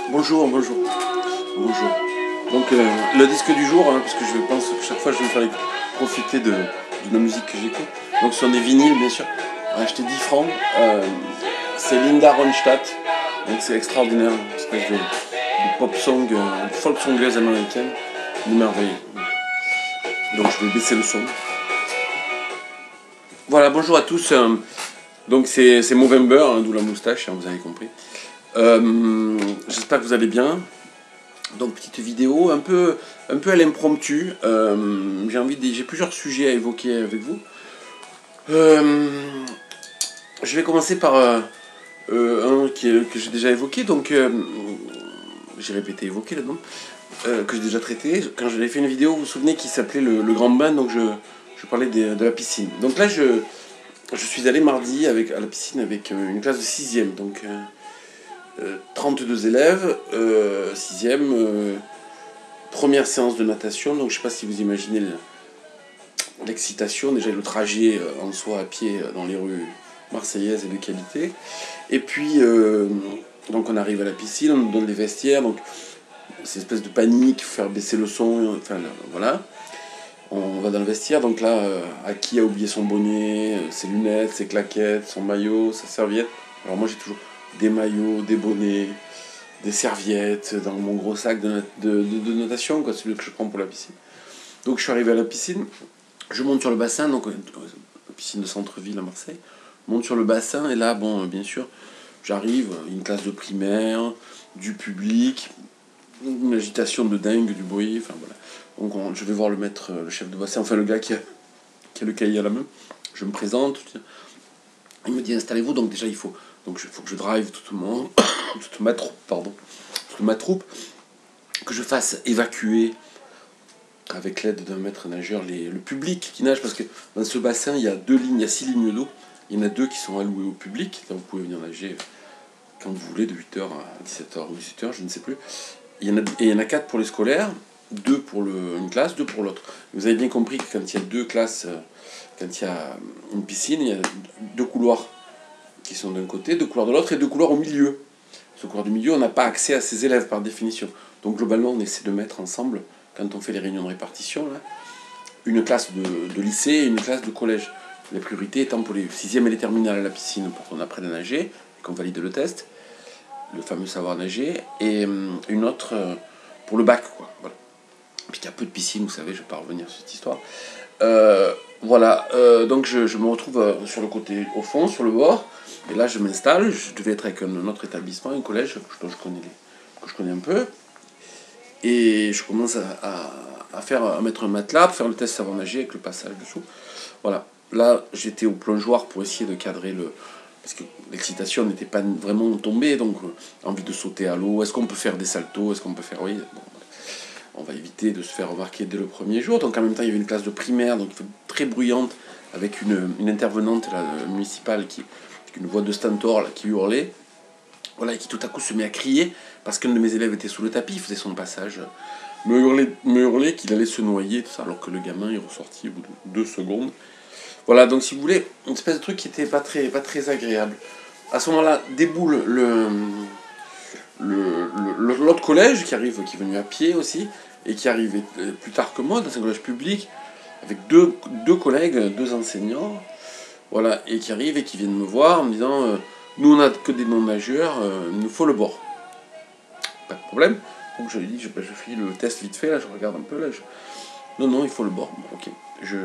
Bonjour, bonjour, bonjour. Donc le disque du jour, hein, parce que je pense que chaque fois je vais me faire profiter de la musique que j'écoute. Donc ce sont des vinyles bien sûr. J'ai acheté 10 francs. C'est Linda Ronstadt. Donc c'est extraordinaire, une espèce de pop song, folk songlaise américaine. Une merveille. Donc je vais baisser le son. Voilà, bonjour à tous. Donc c'est Movember, hein, d'où la moustache, hein, vous avez compris. J'espère que vous allez bien. Donc petite vidéo un peu à l'impromptu. J'ai plusieurs sujets à évoquer avec vous. Je vais commencer par un que j'ai déjà évoqué. Donc j'ai répété évoqué là-dedans. Que j'ai déjà traité. Quand j'avais fait une vidéo, vous vous souvenez, qui s'appelait le Grand Bain. Donc je parlais de la piscine. Donc là je suis allé mardi à la piscine avec une classe de 6e. Donc 32 élèves, 6e, première séance de natation. Donc je ne sais pas si vous imaginez l'excitation, déjà le trajet en soi à pied dans les rues marseillaises est de qualité. Et puis donc on arrive à la piscine, on nous donne les vestiaires, donc c'est une espèce de panique, faire baisser le son, enfin voilà. On va dans le vestiaire, donc là, à qui a oublié son bonnet, ses lunettes, ses claquettes, son maillot, sa serviette. Alors moi j'ai toujours des maillots, des bonnets, des serviettes dans mon gros sac de natation, quoi, celui que je prends pour la piscine. Donc je suis arrivé à la piscine, je monte sur le bassin, donc la piscine de centre-ville à Marseille. Je monte sur le bassin et là, bon, bien sûr, j'arrive, une classe de primaire, du public, une agitation de dingue, du bruit, enfin voilà. Donc je vais voir le maître, le chef de bassin, enfin le gars qui a le cahier à la main. Je me présente, il me dit installez-vous, donc déjà il faut que je drive tout le monde, toute ma troupe, que je fasse évacuer avec l'aide d'un maître nageur le public qui nage, parce que dans ce bassin il y a 6 lignes d'eau, il y en a 2 qui sont allouées au public, là vous pouvez venir nager quand vous voulez de 8h à 17h ou 18h, je ne sais plus. Il y en a 4 pour les scolaires, 2 pour une classe, 2 pour l'autre. Vous avez bien compris que quand il y a 2 classes, quand il y a une piscine, il y a 2 couloirs qui sont d'un côté, 2 couloirs de l'autre et 2 couloirs au milieu. Ce couloir du milieu, on n'a pas accès à ses élèves par définition. Donc globalement, on essaie de mettre ensemble, quand on fait les réunions de répartition, là, une classe de lycée et une classe de collège. La priorité étant pour les 6e et les terminales à la piscine pour qu'on apprenne à nager et qu'on valide le test, le fameux savoir nager, et une autre pour le bac, quoi. Voilà. Puis il y a peu de piscines, vous savez, je ne vais pas revenir sur cette histoire. Voilà, donc je me retrouve sur le côté, au fond, sur le bord, et là je m'installe. Je devais être avec un autre établissement, un collège que je connais un peu, et je commence à mettre un matelas pour faire le test savoir nager avec le passage dessous. Voilà, là j'étais au plongeoir pour essayer de cadrer parce que l'excitation n'était pas vraiment tombée, donc envie de sauter à l'eau. Est-ce qu'on peut faire des saltos? Est-ce qu'on peut faire... Oui, bon, on va éviter de se faire remarquer dès le premier jour. Donc en même temps, il y avait une classe de primaire, donc très bruyante, avec une intervenante là, municipale avec une voix de stentor là, qui hurlait. Voilà, et qui tout à coup se met à crier parce qu'un de mes élèves était sous le tapis, il faisait son passage, me hurlait qu'il allait se noyer, tout ça, alors que le gamin est ressorti au bout de 2 secondes. Voilà, donc si vous voulez, une espèce de truc qui était pas très agréable. À ce moment-là, déboule l'autre collège qui est venu à pied aussi, et qui arrivait plus tard que moi, dans un collège public, avec deux collègues, 2 enseignants, voilà, et qui arrivent et qui viennent me voir en me disant nous on a que des non-nageurs, il nous faut le bord. Pas de problème. Donc je lui dis, je finis le test vite fait, là, je regarde un peu, là, non, il faut le bord. Bon, ok, je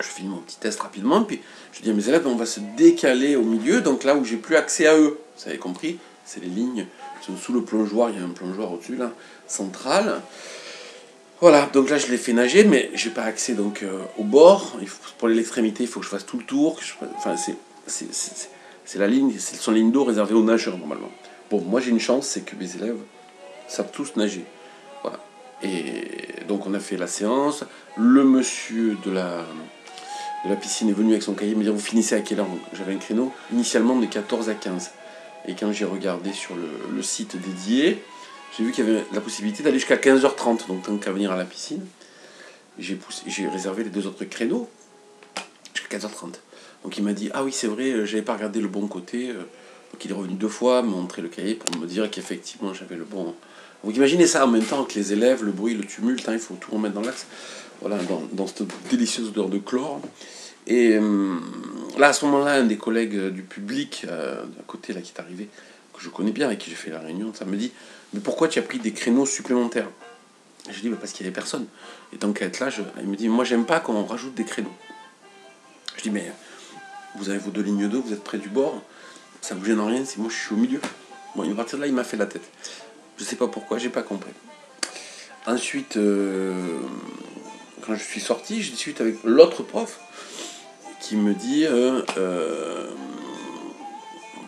finis mon petit test rapidement, puis je dis à mes élèves, on va se décaler au milieu, donc là où j'ai plus accès à eux. Vous avez compris, c'est les lignes, sous le plongeoir, il y a un plongeoir au-dessus, là, central. Voilà, donc là je l'ai fait nager, mais j'ai pas accès donc au bord. Pour l'extrémité, il faut que je fasse tout le tour. Enfin, c'est la ligne, c'est son ligne d'eau réservée aux nageurs normalement. Bon, moi j'ai une chance, c'est que mes élèves savent tous nager. Voilà. Et donc on a fait la séance. Le monsieur de la piscine est venu avec son cahier me dire vous finissez à quelle heure? J'avais un créneau initialement de 14 à 15. Et quand j'ai regardé sur le site dédié, j'ai vu qu'il y avait la possibilité d'aller jusqu'à 15h30, donc tant qu'à venir à la piscine. J'ai réservé les 2 autres créneaux jusqu'à 15h30. Donc il m'a dit ah oui c'est vrai, j'avais pas regardé le bon côté, Donc il est revenu 2 fois, me montrer le cahier pour me dire qu'effectivement j'avais le bon... Donc imaginez ça en même temps que les élèves, le bruit, le tumulte, hein, il faut tout remettre dans l'axe. Voilà, dans cette délicieuse odeur de chlore. Et là, à ce moment-là, un des collègues du public, à côté, là, qui est arrivé, que je connais bien, avec qui j'ai fait la réunion, ça me dit, mais pourquoi tu as pris des créneaux supplémentaires? Je dis, bah, parce qu'il n'y avait personne. Et tant qu'à être là, il me dit, moi, j'aime pas quand on rajoute des créneaux. Je dis, mais vous avez vos 2 lignes d'eau, vous êtes près du bord, ça vous gêne en rien si moi je suis au milieu. Bon, et à partir de là, il m'a fait la tête. Je sais pas pourquoi, j'ai pas compris. Ensuite, quand je suis sorti, je discute avec l'autre prof qui me dit,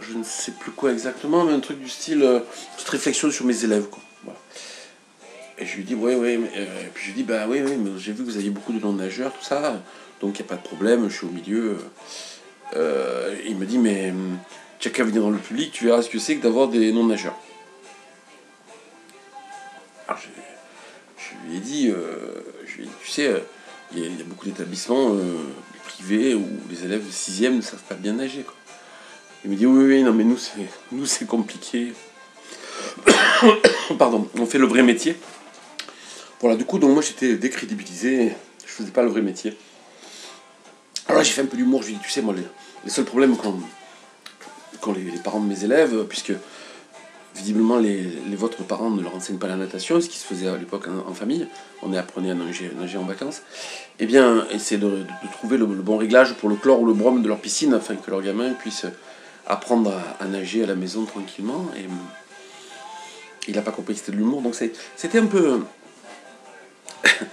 je ne sais plus quoi exactement, mais un truc du style, petite réflexion sur mes élèves, quoi. Voilà. Et je lui dis, ouais, ouais, et puis je lui dis, bah oui, oui, mais j'ai vu que vous aviez beaucoup de non-nageurs, tout ça, donc il n'y a pas de problème, je suis au milieu. Il me dit, mais tu n'as qu'à venir dans le public, tu verras ce que c'est que d'avoir des non-nageurs. Alors je lui ai dit, tu sais, il y a beaucoup d'établissements privés où les élèves de 6e ne savent pas bien nager, quoi. Il me dit, oui, oui, non, mais nous c'est compliqué. Pardon, on fait le vrai métier. Voilà, du coup, donc moi j'étais décrédibilisé, je faisais pas le vrai métier. Alors là, j'ai fait un peu d'humour, je lui ai dit, tu sais, moi, les seuls problèmes quand les parents de mes élèves, puisque visiblement les vôtres parents ne leur enseignent pas la natation, ce qui se faisait à l'époque en famille, on apprenait à nager en vacances, eh bien, essayer de trouver le bon réglage pour le chlore ou le brome de leur piscine, afin que leurs gamins puissent apprendre à nager à la maison tranquillement. Et il n'a pas compris que c'était de l'humour, donc c'était un peu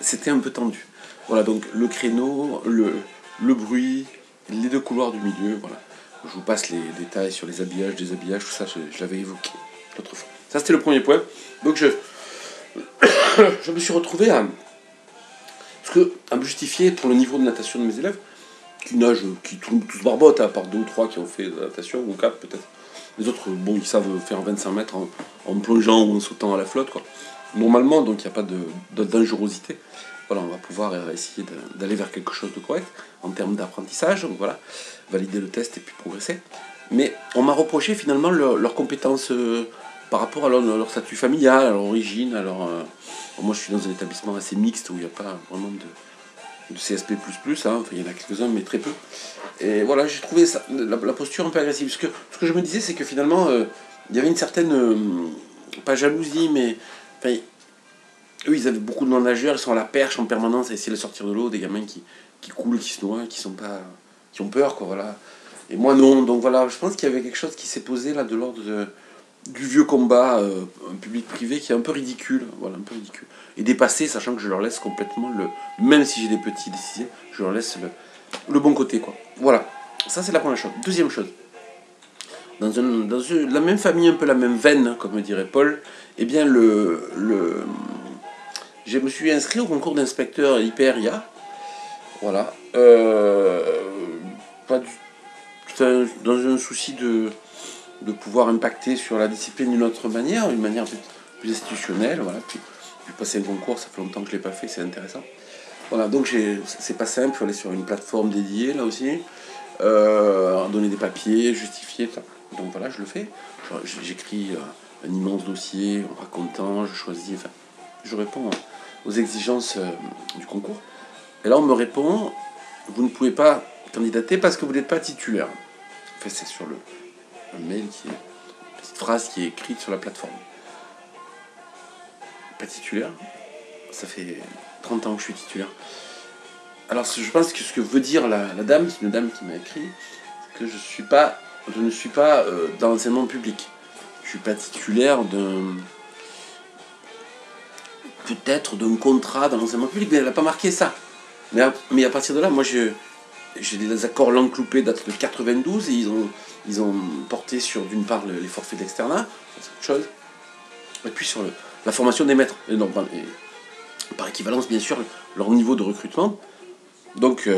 c'était un peu tendu. Voilà, donc le créneau, le bruit, les 2 couloirs du milieu, voilà. Je vous passe les détails sur les habillages, déshabillages, tout ça, je l'avais évoqué l'autre fois. Ça, c'était le premier point. Donc je me suis retrouvé à me justifier pour le niveau de natation de mes élèves, qui nagent, qui tous barbotent, à part 2 ou 3 qui ont fait de la natation, ou 4 peut-être. Les autres, bon, ils savent faire 25 mètres en plongeant ou en sautant à la flotte, quoi. Normalement, donc il n'y a pas de dangerosité. Voilà, on va pouvoir essayer d'aller vers quelque chose de correct en termes d'apprentissage, donc voilà, valider le test et puis progresser. Mais on m'a reproché finalement leurs compétences par rapport à leur statut familial, à leur origine, à leur... moi je suis dans un établissement assez mixte où il n'y a pas vraiment de CSP++, hein, enfin, il y en a quelques-uns mais très peu. Et voilà, j'ai trouvé ça, la posture un peu agressive. Ce que je me disais, c'est que finalement, il y avait une certaine, pas jalousie, mais... Enfin, eux, ils avaient beaucoup de non-nageurs, ils sont à la perche en permanence à essayer de sortir de l'eau, des gamins qui coulent, qui se noient, qui ont peur, quoi, voilà. Et moi, non. Donc voilà, je pense qu'il y avait quelque chose qui s'est posé là de l'ordre du vieux combat, un public-privé qui est un peu ridicule, voilà, un peu ridicule. Et dépassé, sachant que je leur laisse complètement même si j'ai des petits décisifs, je leur laisse le bon côté, quoi. Voilà. Ça, c'est la première chose. Deuxième chose. Dans la même famille, un peu la même veine, comme me dirait Paul, eh bien, je me suis inscrit au concours d'inspecteur IPRIA. Voilà. Pas du, dans un souci de pouvoir impacter sur la discipline d'une autre manière, une manière plus institutionnelle. Voilà. Puis passer un concours, ça fait longtemps que je ne l'ai pas fait, c'est intéressant. Voilà, donc c'est pas simple, il faut aller sur une plateforme dédiée là aussi, donner des papiers, justifier, tout ça. Donc voilà, je le fais. J'écris un immense dossier en racontant, je choisis, enfin, je réponds aux exigences du concours. Et là, on me répond, vous ne pouvez pas candidater parce que vous n'êtes pas titulaire. Enfin, c'est sur un mail une petite phrase qui est écrite sur la plateforme. Pas titulaire, ça fait 30 ans que je suis titulaire. Alors, je pense que ce que veut dire la dame, c'est une dame qui m'a écrit, c'est que je ne suis pas dans l'enseignement public. Je ne suis pas titulaire peut-être d'un contrat dans l'enseignement public, mais elle n'a pas marqué ça. Mais à partir de là, moi j'ai des accords langue cloupée datent de 92 et ils ont porté sur d'une part les forfaits d'externat, c'est autre chose, et puis sur la formation des maîtres, et par équivalence bien sûr leur niveau de recrutement. Donc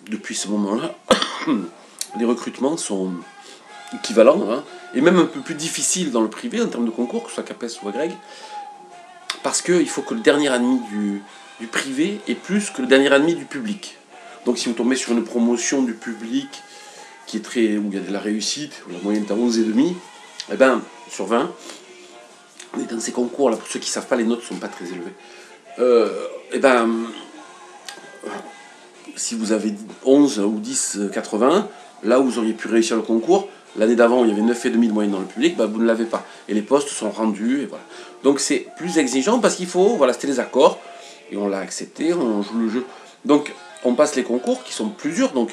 depuis ce moment-là, les recrutements sont équivalents, hein, et même un peu plus difficiles dans le privé en termes de concours, que ce soit CAPES ou agrég, parce qu'il faut que le dernier admis du privé est plus que le dernier admis du public. Donc si vous tombez sur une promotion du public qui est très, où il y a de la réussite, où la moyenne est à 11,5, eh ben, sur 20, on est dans ces concours, là, pour ceux qui ne savent pas, les notes ne sont pas très élevées. Eh ben, si vous avez 11 ou 10, 80, là où vous auriez pu réussir le concours, l'année d'avant, il y avait 9,5 de moyenne dans le public, bah, vous ne l'avez pas. Et les postes sont rendus, et voilà. Donc c'est plus exigeant parce qu'il faut, voilà, c'était les accords, et on l'a accepté, on joue le jeu. Donc on passe les concours qui sont plus durs, donc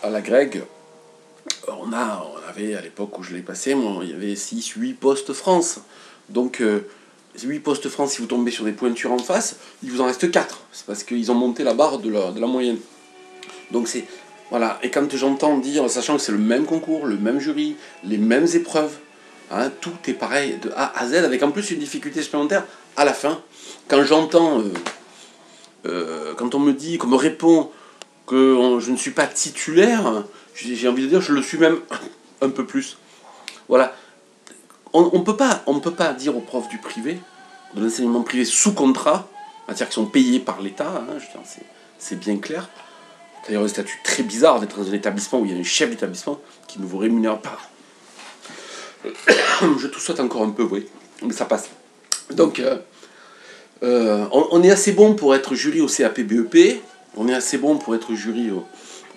à la Greg, on avait, à l'époque où je l'ai passé, moi, il y avait 6, 8 postes France. Donc 8 postes France, si vous tombez sur des pointures en face, il vous en reste 4. C'est parce qu'ils ont monté la barre de la moyenne. Donc c'est... Voilà, et quand j'entends dire, sachant que c'est le même concours, le même jury, les mêmes épreuves, hein, tout est pareil de A à Z, avec en plus une difficulté supplémentaire à la fin. Quand j'entends, quand on me dit, qu'on me répond que je ne suis pas titulaire, j'ai envie de dire, je le suis même un peu plus. Voilà. On ne peut pas dire aux profs du privé, de l'enseignement privé sous contrat, c'est-à-dire qu'ils sont payés par l'État, hein, c'est bien clair. D'ailleurs, un statut très bizarre d'être dans un établissement où il y a un chef d'établissement qui ne vous rémunère pas. Je tout souhaite encore un peu, oui, mais ça passe. Donc, on est assez bon pour être jury au CAP BEP, on est assez bon pour être jury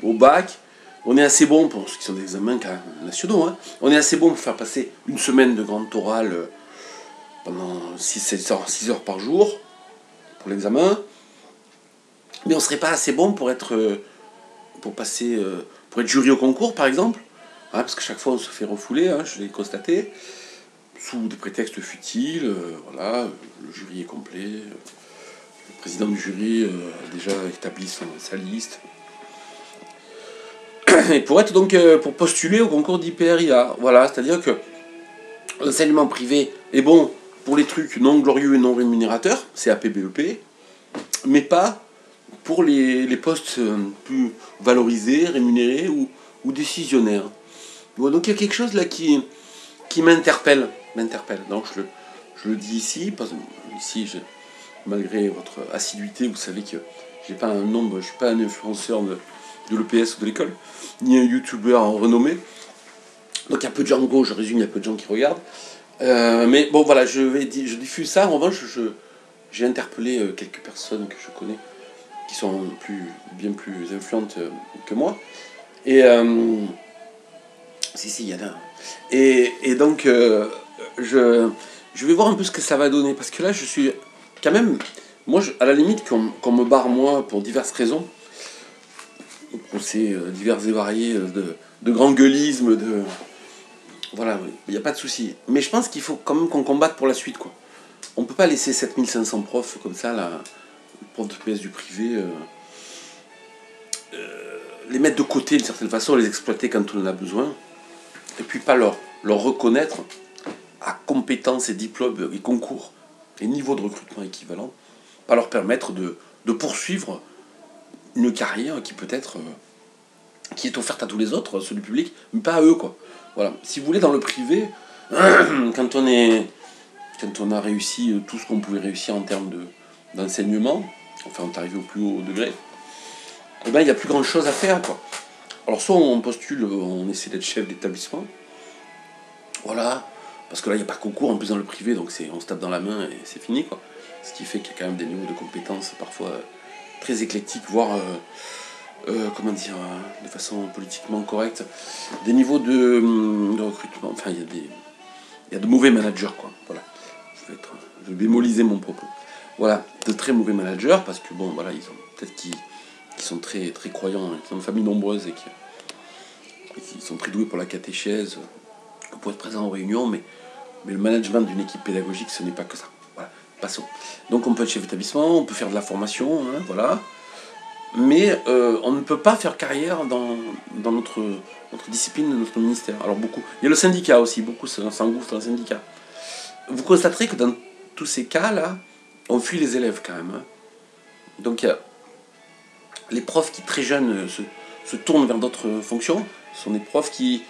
au bac, on est assez bon pour ceux qui sont des examens quand même nationaux, hein. On est assez bon pour faire passer une semaine de grande orale pendant 6 heures par jour pour l'examen, mais on ne serait pas assez bon pour être jury au concours, par exemple, hein, parce que chaque fois on se fait refouler, hein, je l'ai constaté, sous des prétextes futiles, voilà, le jury est complet, le président du jury a déjà établi sa liste. Et pour être donc, pour postuler au concours d'IPRIA, voilà, c'est-à-dire que l'enseignement privé est bon pour les trucs non glorieux et non rémunérateurs, CAP, BEP, mais pas pour les postes plus valorisés, rémunérés ou décisionnaires. Bon, donc il y a quelque chose là qui m'interpelle. Donc je le dis ici, parce que ici, malgré votre assiduité, vous savez que je ne suis pas un influenceur de l'EPS ou de l'école, ni un youtubeur renommé. Donc il y a peu de gens, en gros, je résume, il y a peu de gens qui regardent. Mais bon, voilà, je diffuse ça. En revanche, j'ai interpellé quelques personnes que je connais qui sont bien plus influentes que moi. Et si, il y en a. Et donc, je vais voir un peu ce que ça va donner. Parce que là, je suis quand même... Moi, à la limite, qu'on me barre, moi, pour diverses raisons, pour ces divers et variés de grand gueulisme, voilà, il n'y a pas de souci. Mais je pense qu'il faut quand même qu'on combatte pour la suite, quoi. On ne peut pas laisser 7500 profs comme ça, là, profs de PS du privé, les mettre de côté d'une certaine façon, les exploiter quand on en a besoin, et puis pas leur reconnaître à compétences et diplômes et concours et niveaux de recrutement équivalents, pas leur permettre de poursuivre une carrière qui peut-être qui est offerte à tous les autres, ceux du public, mais pas à eux, quoi. Voilà. Si vous voulez, dans le privé, quand on a réussi tout ce qu'on pouvait réussir en termes d'enseignement, enfin on est arrivé au plus haut degré, eh ben, il n'y a plus grand chose à faire, quoi. Alors soit on postule, on essaie d'être chef d'établissement, voilà, parce que là il n'y a pas de concours en plus dans le privé, donc on se tape dans la main et c'est fini, quoi. Ce qui fait qu'il y a quand même des niveaux de compétences parfois très éclectiques, voire comment dire, de façon politiquement correcte, des niveaux de recrutement, enfin il y a de mauvais managers, quoi. Voilà, je vais bémoliser mon propos. Voilà, de très mauvais managers, parce que bon, voilà, ils ont peut-être qui sont très, très croyants, qui ont une famille nombreuse et qui sont très doués pour la catéchèse, pour être présents en réunion, mais le management d'une équipe pédagogique, ce n'est pas que ça. Voilà, passons. Donc on peut être chef d'établissement, on peut faire de la formation, hein, voilà, mais on ne peut pas faire carrière dans notre discipline, notre ministère. Alors beaucoup, il y a le syndicat aussi, beaucoup s'engouffrent dans le syndicat. Vous constaterez que dans tous ces cas-là, on fuit les élèves quand même, hein. Donc il y a les profs qui très jeunes se tournent vers d'autres fonctions, sont des profs qui,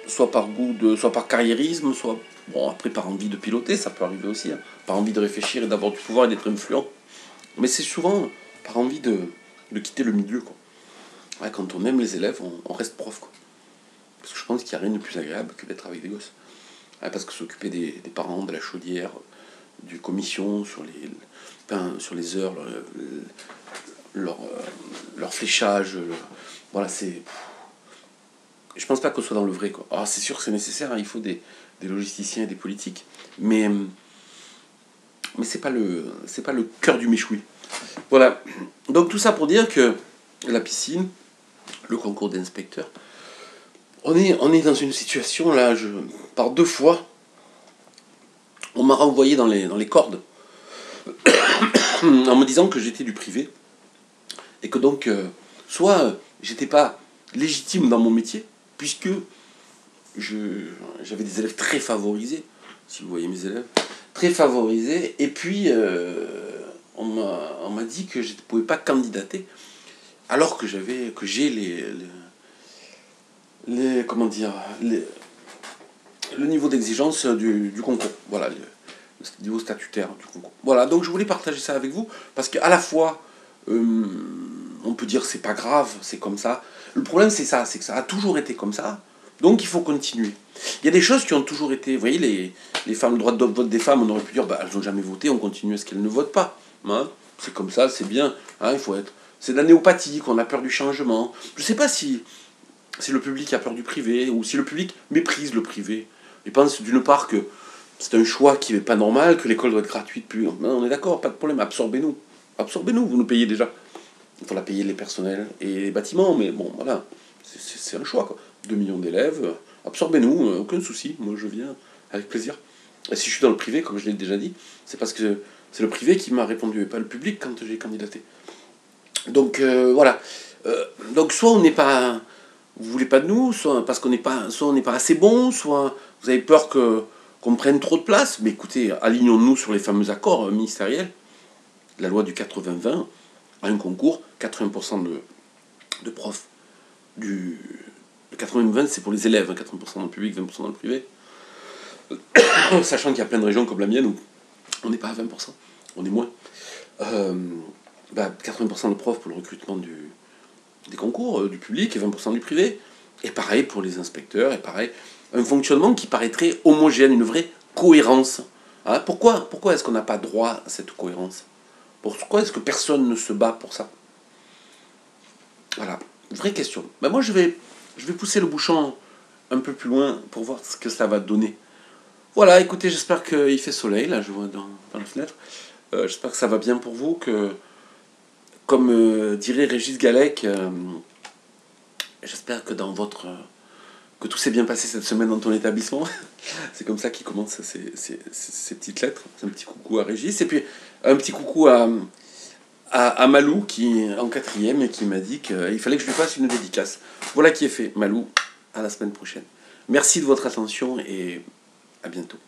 soit par goût, soit par carriérisme, soit, bon, après par envie de piloter, ça peut arriver aussi, hein, par envie de réfléchir et d'avoir du pouvoir et d'être influent. Mais c'est souvent par envie de quitter le milieu, quoi. Ouais, quand on aime les élèves, on reste prof, quoi. Parce que je pense qu'il n'y a rien de plus agréable que d'être avec des gosses. Ouais, parce que s'occuper des parents, de la chaudière, du commission, sur les heures, leur, leur fléchage, voilà, c'est... Je pense pas qu'on soit dans le vrai, quoi. Alors, c'est sûr que c'est nécessaire, hein, il faut des logisticiens et des politiques, mais c'est pas le cœur du méchoui. Voilà. Donc tout ça pour dire que la piscine, le concours d'inspecteur, on est dans une situation là, par 2 fois, on m'a renvoyé dans les cordes en me disant que j'étais du privé et que donc soit j'étais pas légitime dans mon métier puisque j'avais des élèves très favorisés, si vous voyez mes élèves, très favorisés, et puis on m'a dit que je ne pouvais pas candidater alors que j'ai les comment dire le niveau d'exigence du concours. Voilà, le niveau statutaire du concours. Voilà, donc je voulais partager ça avec vous parce qu'à la fois on peut dire c'est pas grave, c'est comme ça. Le problème c'est ça, c'est que ça a toujours été comme ça. Donc il faut continuer. Il y a des choses qui ont toujours été, vous voyez, les femmes, le droit de vote des femmes, on aurait pu dire, bah, elles n'ont jamais voté, on continue à ce qu'elles ne votent pas. Hein, c'est comme ça, c'est bien. Hein, il faut être. C'est de la néopathie, qu'on a peur du changement. Je ne sais pas si le public a peur du privé, ou si le public méprise le privé. Il pense d'une part que c'est un choix qui n'est pas normal, que l'école doit être gratuite. Puis on est d'accord, pas de problème, absorbez-nous. Absorbez-nous, vous nous payez déjà. Il faut la payer les personnels et les bâtiments, mais bon, voilà, c'est un choix, quoi. 2 millions d'élèves, absorbez-nous, aucun souci, moi je viens avec plaisir. Et si je suis dans le privé, comme je l'ai déjà dit, c'est parce que c'est le privé qui m'a répondu, et pas le public quand j'ai candidaté. Donc voilà. Donc soit on n'est pas, vous voulez pas de nous, soit parce qu'on n'est pas, soit on n'est pas assez bon, soit vous avez peur qu'on prenne trop de place. Mais écoutez, alignons-nous sur les fameux accords ministériels. La loi du 80-20, à un concours, 80% de profs le 80-20 c'est pour les élèves, hein, 80% dans le public, 20% dans le privé. Sachant qu'il y a plein de régions comme la mienne où on n'est pas à 20%, on est moins. 80% de profs pour le recrutement des concours, du public, et 20% du privé. Et pareil pour les inspecteurs, et pareil. Un fonctionnement qui paraîtrait homogène, une vraie cohérence. Hein, pourquoi est-ce qu'on n'a pas droit à cette cohérence? Pourquoi est-ce que personne ne se bat pour ça? Voilà, vraie question. Ben moi je vais pousser le bouchon un peu plus loin pour voir ce que ça va donner. Voilà, écoutez, j'espère qu'il fait soleil, là je vois dans la fenêtre. J'espère que ça va bien pour vous, que comme dirait Régis Gallec, j'espère que que tout s'est bien passé cette semaine dans ton établissement. C'est comme ça qu'il commence ces petites lettres. C'est un petit coucou à Régis. Et puis un petit coucou à Malou, qui est en 4e et qui m'a dit qu'il fallait que je lui fasse une dédicace. Voilà qui est fait. Malou, à la semaine prochaine. Merci de votre attention et à bientôt.